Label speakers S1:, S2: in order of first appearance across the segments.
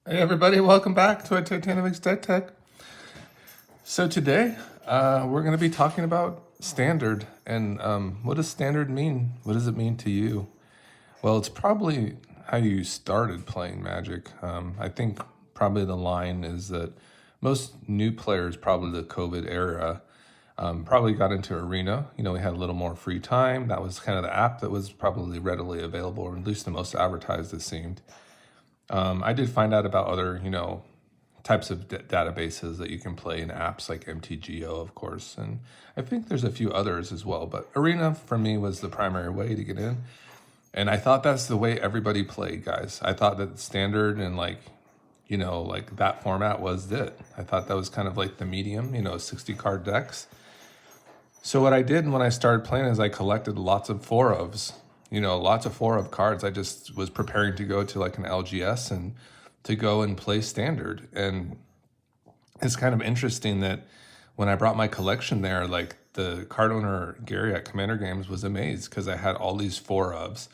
S1: Hey everybody, welcome back to Mindlink Mech Tech. So today, we're going to be talking about standard and what does standard mean? What does it mean to you? Well, it's probably how you started playing Magic. I think probably the line is that most new players, probably the COVID era, probably got into Arena. We had a little more free time. That was kind of the app that was probably readily available, or at least the most advertised, it seemed. I did find out about other, types of databases that you can play in apps like MTGO, of course, and I think there's a few others as well. But Arena for me was the primary way to get in, and I thought that's the way everybody played, guys. I thought that standard and like that format was it. I thought that was kind of like the medium, 60 card decks. So what I did when I started playing is I collected lots of four ofs, lots of four of cards. I just was preparing to go to like an LGS and to go and play standard. And it's kind of interesting that when I brought my collection there, like the card owner Gary at Commander Games was amazed because I had all these four ofs.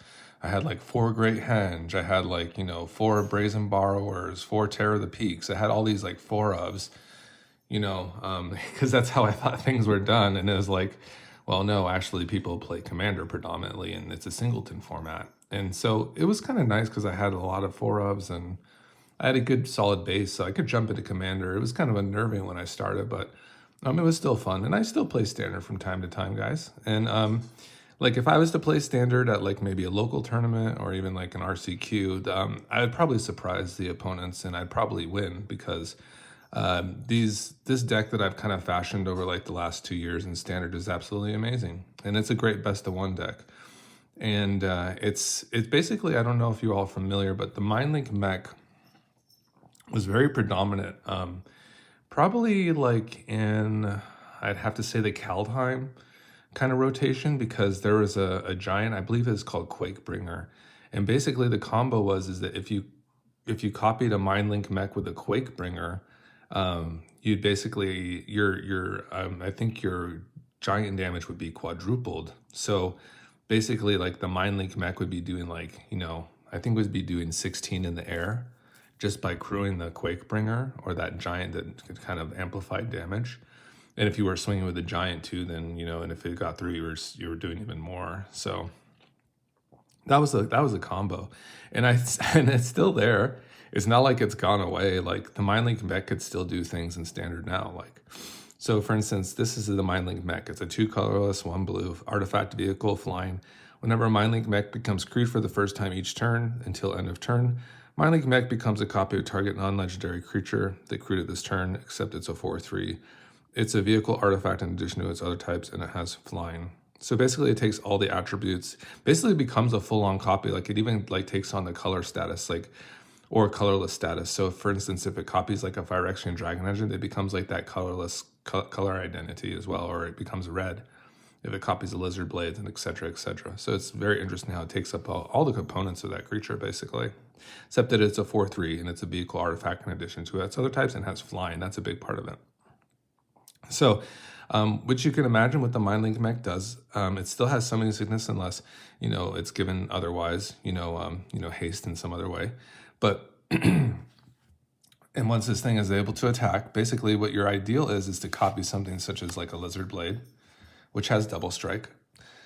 S1: I had like four Great Henge. I had like, four Brazen Borrowers, four Terror of the Peaks. I had all these like four ofs, because that's how I thought things were done. And it was like, well, no, actually people play Commander predominantly and it's a singleton format. And so it was kind of nice because I had a lot of four ofs and I had a good solid base, so I could jump into Commander. It was kind of unnerving when I started, but it was still fun. And I still play Standard from time to time, guys. And like if I was to play Standard at like maybe a local tournament or even like an RCQ, I would probably surprise the opponents and I'd probably win because this deck that I've kind of fashioned over like the last 2 years in Standard is absolutely amazing. And it's a great best of one deck. And it's basically, I don't know if you're all familiar, but the Mindlink Mech was very predominant. Probably like in, I'd have to say the Kaldheim kind of rotation because there was a giant, I believe it's called Quakebringer. And basically the combo is that if you copied a Mindlink Mech with a Quakebringer, you'd basically, I think your giant damage would be quadrupled. So basically like the Mindlink Mech would be doing like, I think would be doing 16 in the air just by crewing the Quakebringer or that giant that could kind of amplify damage. And if you were swinging with a giant too, then, and if it got through, you were doing even more. So that was a combo. And and it's still there. It's not like it's gone away. Like the Mindlink Mech could still do things in Standard now. Like, so for instance, this is the Mindlink Mech. It's a 2 colorless, 1 blue artifact vehicle flying. Whenever a Mindlink Mech becomes crewed for the first time each turn until end of turn, Mindlink Mech becomes a copy of target non-legendary creature that crewed at this turn, except it's a 4/3. It's a vehicle artifact in addition to its other types, and it has flying. So basically, it takes all the attributes. Basically, it becomes a full-on copy. Like it even like takes on the color status, like or colorless status. So for instance, if it copies like a Phyrexian Dragon Engine, it becomes like that colorless color identity as well, or it becomes red if it copies a Lizard Blades, and etc., etc. So it's very interesting how it takes up all the components of that creature, basically. Except that it's a 4/3, and it's a vehicle artifact in addition to its other types, and has flying. That's a big part of it. So, which you can imagine what the Mindlink Mech does. It still has summoning sickness unless, it's given otherwise, haste in some other way. But, and once this thing is able to attack, basically what your ideal is to copy something such as like a Lizard Blade, which has double strike.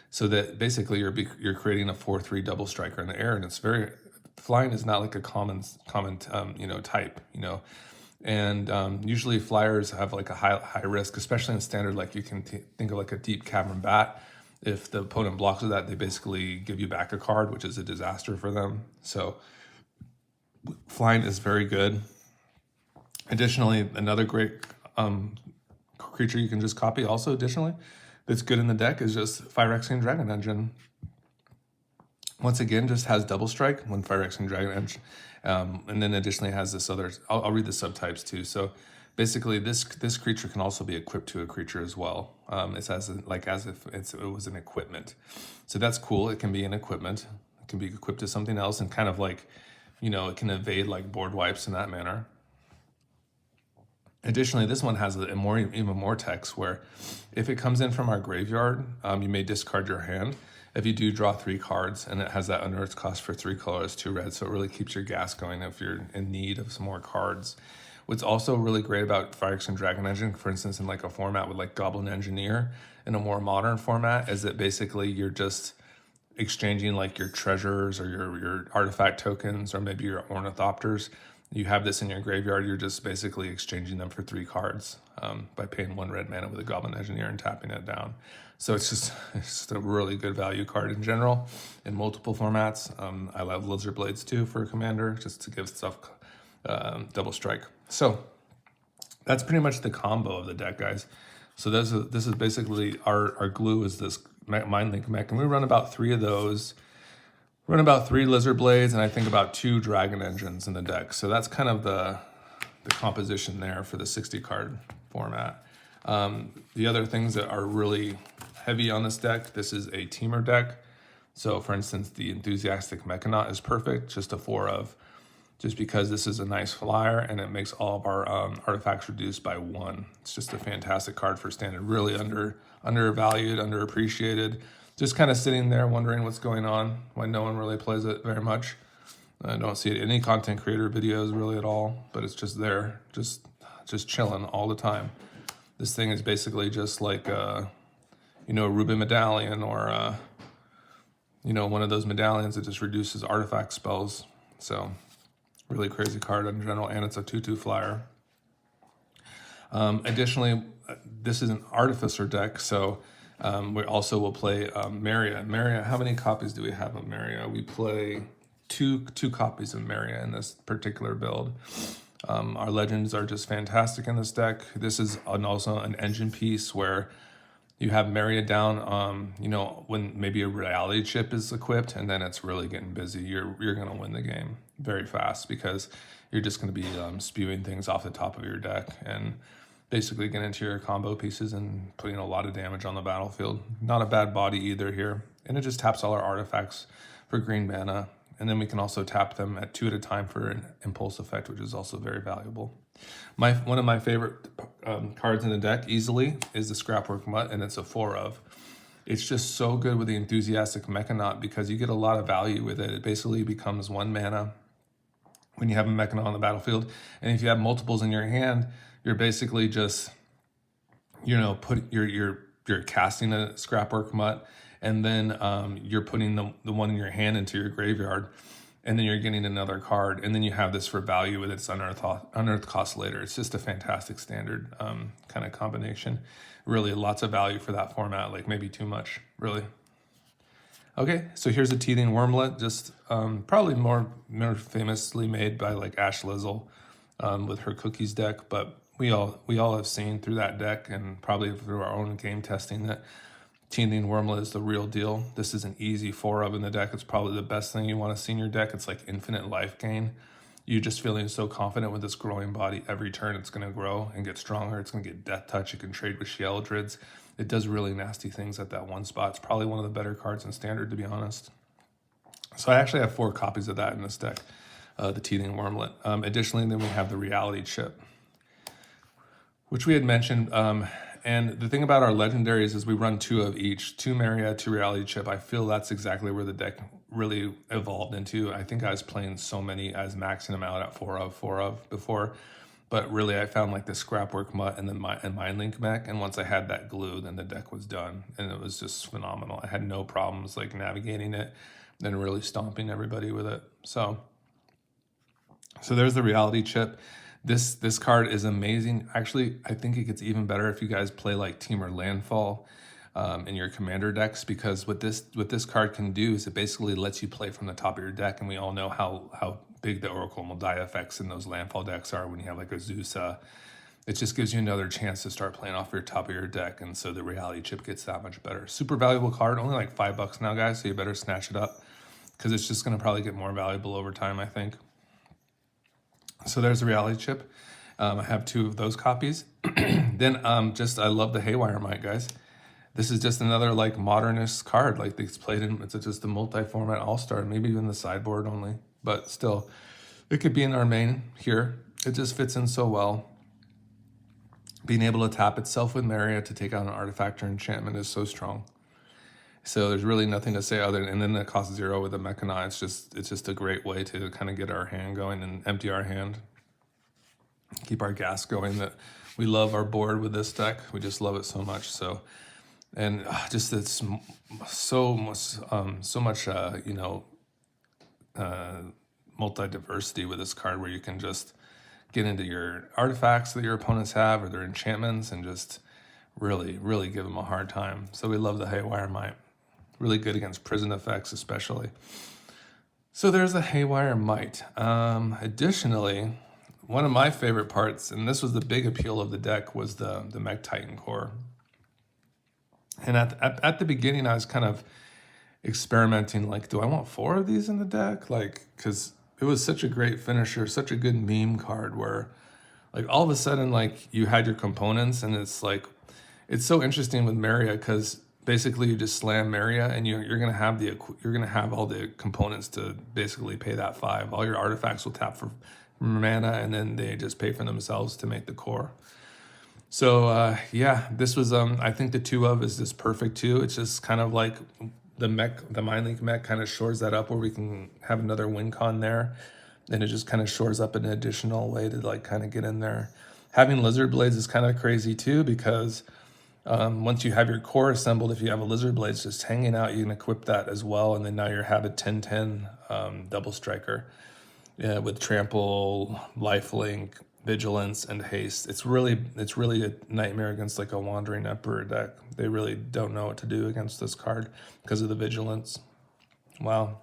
S1: So that basically you're creating a 4/3 double striker in the air, and it's very, flying is not like a common type, and usually flyers have like a high risk, especially in Standard. Like you can think of like a Deep Cavern Bat. If the opponent blocks with that, they basically give you back a card, which is a disaster for them. So flying is very good. Additionally, another great creature you can just copy also additionally that's good in the deck is just Phyrexian Dragon Engine. Once again, just has double strike when Phyrexian Dragon Engine, and then additionally has this other. I'll read the subtypes too. So basically, this creature can also be equipped to a creature as well. It's as if it was an equipment. So that's cool. It can be an equipment. It can be equipped to something else, and kind of like, it can evade like board wipes in that manner. Additionally, this one has even more text where if it comes in from our graveyard, you may discard your hand. if you do draw 3 cards, and it has that unearthed cost for 3 colors, 2 red, so it really keeps your gas going if you're in need of some more cards. What's also really great about Phyrexian Dragon Engine, for instance, in like a format with like Goblin Engineer, in a more modern format, is that basically you're just exchanging like your treasures or your artifact tokens or maybe your ornithopters. You have this in your graveyard, you're just basically exchanging them for 3 cards by paying 1 red mana with a Goblin Engineer and tapping it down. So it's just a really good value card in general in multiple formats. I love Lizard Blades too for a commander, just to give stuff double strike. So that's pretty much the combo of the deck, guys. So this is basically our glue is this Mindlink Mech, and we run about 3 of those. Run about 3 Lizard Blades, and I think about 2 Dragon Engines in the deck. So that's kind of the composition there for the 60 card format. The other things that are really heavy on this deck, this is a teamer deck. So for instance, the Enthusiastic Mechanaut is perfect, just a 4 of, just because this is a nice flyer and it makes all of our artifacts reduced by 1. It's just a fantastic card for standard, really undervalued, underappreciated. Just kind of sitting there wondering what's going on when no one really plays it very much. I don't see it in any content creator videos really at all, but it's just there, just chilling all the time. This thing is basically just like a Ruby medallion or one of those medallions that just reduces artifact spells. So really crazy card in general, and it's a 2/2 flyer. Additionally, this is an Artificer deck, so we also will play Maria. Maria, how many copies do we have of Maria? We play two copies of Maria in this particular build. Our legends are just fantastic in this deck. This is also an engine piece where you have Maria down, when maybe a reality chip is equipped, and then it's really getting busy. You're going to win the game very fast because you're just going to be spewing things off the top of your deck and basically get into your combo pieces and putting a lot of damage on the battlefield. Not a bad body either here. And it just taps all our artifacts for green mana. And then we can also tap them at 2 at a time for an impulse effect, which is also very valuable. One of my favorite cards in the deck easily is the Scrapwork Mutt, and it's a 4 of. It's just so good with the Enthusiastic Mechanaut because you get a lot of value with it. It basically becomes 1 mana when you have a Mechanaut on the battlefield. And if you have multiples in your hand, you're basically just, you're casting a Scrapwork Mutt, and then you're putting the one in your hand into your graveyard, and then you're getting another card, and then you have this for value with its unearthed cost later. It's just a fantastic standard kind of combination. Really lots of value for that format, like maybe too much, really. Okay, so here's a Teething Wormlet, just probably more famously made by like Ash Lizzle with her Cookies deck, but we all have seen through that deck and probably through our own game testing that Teething Wormlet is the real deal. This is an easy 4 of in the deck. It's probably the best thing you want to see in your deck. It's like infinite life gain. You're just feeling so confident with this growing body. Every turn it's going to grow and get stronger. It's going to get Death Touch. You can trade with Sheldrids. It does really nasty things at that one spot. It's probably one of the better cards in Standard, to be honest. So I actually have 4 copies of that in this deck, the Teething Wormlet. Additionally, then we have the Reality Chip, which we had mentioned. And the thing about our legendaries is we run 2 of each, 2 Maria, 2 Reality Chip. I feel that's exactly where the deck really evolved into. I think I was playing so many, I was maxing them out at 4 of before. But really, I found like the Scrapwork Mutt and then Mindlink Mech. And once I had that glue, then the deck was done. And it was just phenomenal. I had no problems like navigating it and really stomping everybody with it. So there's the Reality Chip. This card is amazing. Actually, I think it gets even better if you guys play like Teamer Landfall in your commander decks, because what this card can do is it basically lets you play from the top of your deck, and we all know how big the Oracle Moldiah effects in those landfall decks are when you have like a Zeus. It just gives you another chance to start playing off your top of your deck, and so the Reality Chip gets that much better. Super valuable card, only like $5 now, guys, so you better snatch it up because it's just going to probably get more valuable over time, I think. So there's the Reality Chip. I have 2 of those copies. Then I love the Haywire Mite, guys. This is just another like modernist card. Like it's played in, it's just a multi-format all-star, maybe even the sideboard only. But still, it could be in our main here. It just fits in so well. Being able to tap itself with Maria to take out an artifact or enchantment is so strong. So there's really nothing to say other than, and then it costs 0 with the Mechana. It's just a great way to kind of get our hand going and empty our hand, keep our gas going. That we love our board with this deck. We just love it so much. So, and just it's so much multi-diversity with this card, where you can just get into your artifacts that your opponents have or their enchantments and just really give them a hard time. So we love the Haywire Might. Really good against prison effects especially. So there's the Haywire Might. Additionally, one of my favorite parts, and this was the big appeal of the deck, was the Mech Titan core. And at the beginning, I was kind of experimenting, like, do I want 4 of these in the deck? Like, because it was such a great finisher, such a good meme card, where like all of a sudden, like, you had your components, and it's like, it's so interesting with Maria, because basically you just slam Maria and you're gonna have all the components to basically pay that 5. All your artifacts will tap for mana, and then they just pay for themselves to make the core. So yeah, this was I think the 2 of is just perfect too. It's just kind of like the Mindlink Mech kind of shores that up, where we can have another win con there, and it just kind of shores up an additional way to like kind of get in there. Having Lizard Blades is kind of crazy too, because once you have your core assembled, if you have a Lizard Blades just hanging out, you can equip that as well, and then now you have a 10/10 double striker with trample, lifelink, vigilance, and haste. It's really a nightmare against like a Wandering Emperor deck. They really don't know what to do against this card because of the vigilance. Wow.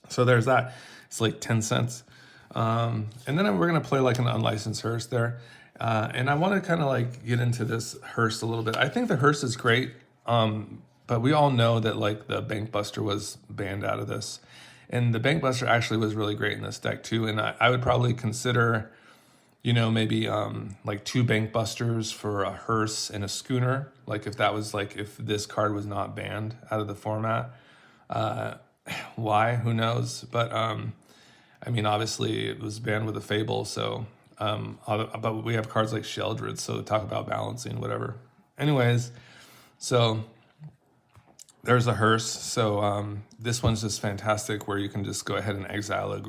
S1: So there's that. It's like 10 cents. And then we're gonna play like an unlicensed hearse there. And I want to kind of like get into this hearse a little bit. I think the hearse is great, but we all know that like the Bankbuster was banned out of this. And the Bankbuster actually was really great in this deck too. And I would probably consider, maybe like 2 Bankbusters for a hearse and a schooner. Like if this card was not banned out of the format. Why? Who knows? But I mean, obviously it was banned with a Fable, so but we have cards like Sheldred, so talk about balancing, whatever. Anyways, so there's a hearse. So this one's just fantastic, where you can just go ahead and exile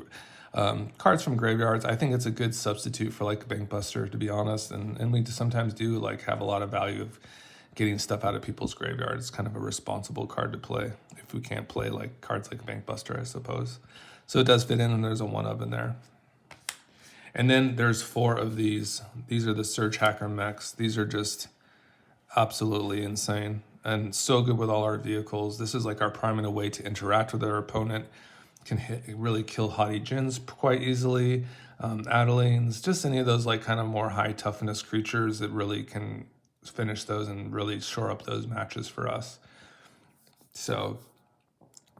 S1: cards from graveyards. I think it's a good substitute for like Bankbuster, to be honest, and we sometimes do like have a lot of value of getting stuff out of people's graveyards. It's kind of a responsible card to play if we can't play like cards like Bankbuster, I suppose. So it does fit in, and there's a 1 of in there. And then there's 4 of these. These are the Surge Hacker mechs. These are just absolutely insane and so good with all our vehicles. This is like our priming a way to interact with our opponent. Can really kill Haughty Djinns quite easily. Adelines, just any of those like kind of more high toughness creatures that really can finish those and really shore up those matches for us. So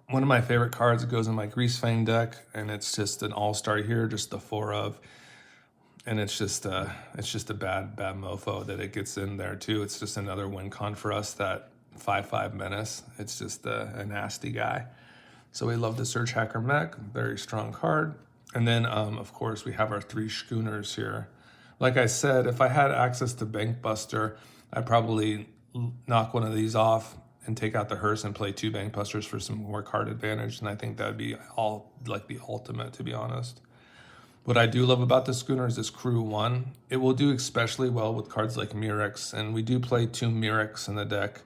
S1: one of my favorite cards goes in my Greasefang deck, and it's just an all-star here, just the 4 of. And it's just a bad mofo that it gets in there too. It's just another win con for us, that 5/5 menace. It's just a nasty guy. So we love the Surge Hacker mech, very strong card. And then of course we have our 3 schooners here. Like I said, if I had access to Bankbuster, I'd probably knock one of these off and take out the hearse and play 2 Bankbusters for some more card advantage. And I think that'd be all like the ultimate, to be honest. What I do love about the schooner is this crew 1. It will do especially well with cards like Murex, and we do play 2 Murex in the deck.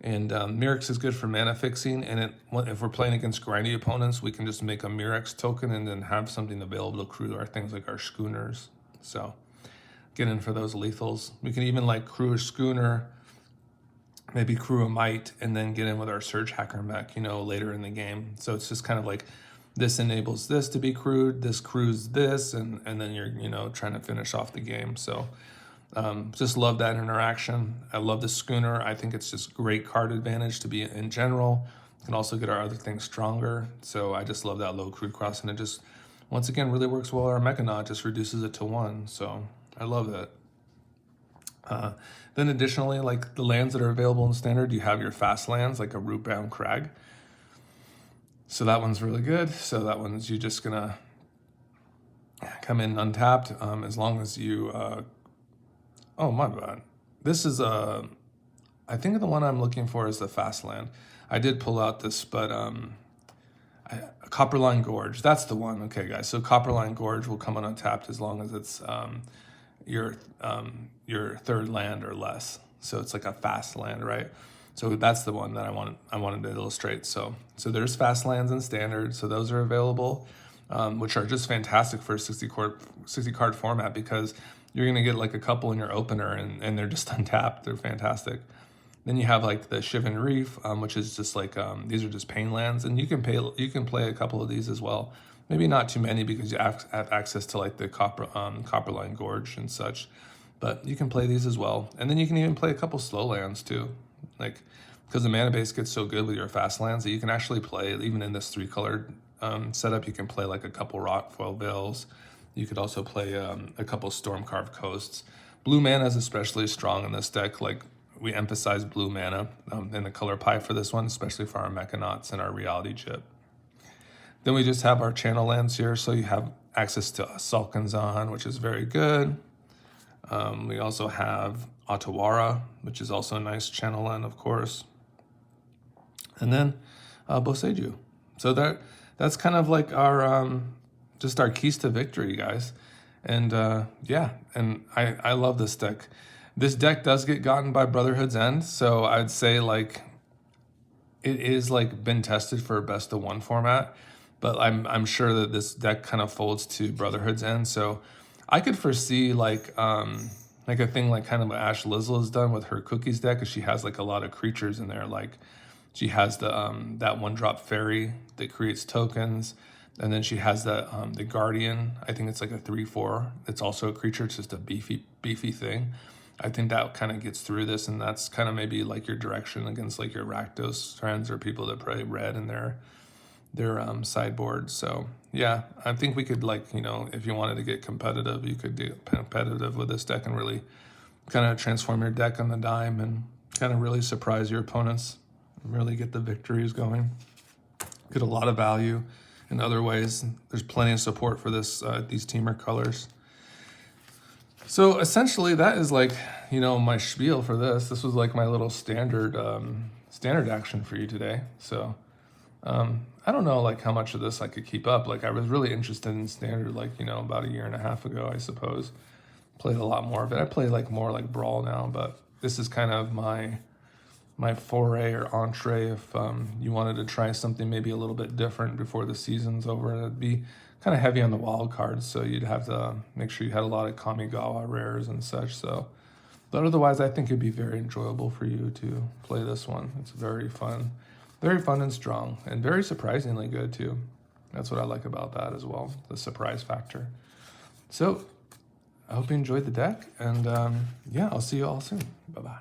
S1: And Murex is good for mana fixing, and if we're playing against grindy opponents, we can just make a Murex token and then have something available to crew our things like our schooners. So get in for those lethals. We can even like crew a schooner, maybe crew a Might, and then get in with our Surge Hacker mech, later in the game. So it's just kind of like, this enables this to be crewed, this crews this, and then you're, trying to finish off the game. So just love that interaction. I love the schooner. I think it's just great card advantage to be in general. Can also get our other things stronger. So I just love that low crew cross, and it just, once again, really works well. Our Mechanaut just reduces it to 1. So I love that. Then additionally, like the lands that are available in Standard, you have your fast lands, like a Rootbound Crag. So that one's really good. So that one's, you're just gonna come in untapped as long as you, oh my bad. This is a I think the one I'm looking for is the fast land. I did pull out this, but Copperline Gorge, that's the one. Okay, guys, so Copperline Gorge will come untapped as long as it's your third land or less. So it's like a fast land, right? So that's the one that I wanted to illustrate. So there's fast lands and standard. So those are available, which are just fantastic for a 60 card format, because you're gonna get like a couple in your opener and they're just untapped. They're fantastic. Then you have like the Shivan Reef, which is just like, these are just pain lands, and you can play a couple of these as well. Maybe not too many because you have access to like the Copperline Gorge and such, but you can play these as well. And then you can even play a couple slow lands too, like, because the mana base gets so good with your fast lands that you can actually play, even in this 3-colored setup, you can play like a couple Rockfoil Veils. You could also play a couple Stormcarved Coasts. Blue mana is especially strong in this deck. Like, we emphasize blue mana in the color pie for this one, especially for our Mechanauts and our Reality Chip. Then we just have our channel lands here, so you have access to Salkanzan, which is very good. We also have Otawara, which is also a nice channel land, of course. And then Boseiju. So that's kind of like our just our keys to victory, guys. And yeah, and I love this deck. This deck does get gotten by Brotherhood's End, so I'd say like it is like been tested for a best of one format, but I'm sure that this deck kind of folds to Brotherhood's End. So I could foresee like a thing like kind of what Ash Lizzle has done with her Cookies deck, because she has like a lot of creatures in there. Like she has the that 1-drop fairy that creates tokens, and then she has the Guardian. I think it's like a 3/4. It's also a creature. It's just a beefy thing. I think that kind of gets through this, and that's kind of maybe like your direction against like your Rakdos friends or people that play red in their sideboard. So yeah, I think we could, like, you know, if you wanted to get competitive, you could do competitive with this deck and really kind of transform your deck on the dime and kind of really surprise your opponents and really get the victories going. Get a lot of value in other ways. There's plenty of support for this these teamer colors. So essentially that is like, you know, my spiel for this. This was like my little standard action for you today. So I don't know like how much of this I could keep up. Like I was really interested in standard, like, you know, about a year and a half ago, I suppose. Played a lot more of it. I play like more like Brawl now, but this is kind of my foray or entree if you wanted to try something maybe a little bit different before the season's over. And it'd be kind of heavy on the wild cards, so you'd have to make sure you had a lot of Kamigawa rares and such. So, but otherwise, I think it'd be very enjoyable for you to play this one. It's very fun and strong, and very surprisingly good too. That's what I like about that as well, the surprise factor. So, I hope you enjoyed the deck, and yeah, I'll see you all soon. Bye-bye.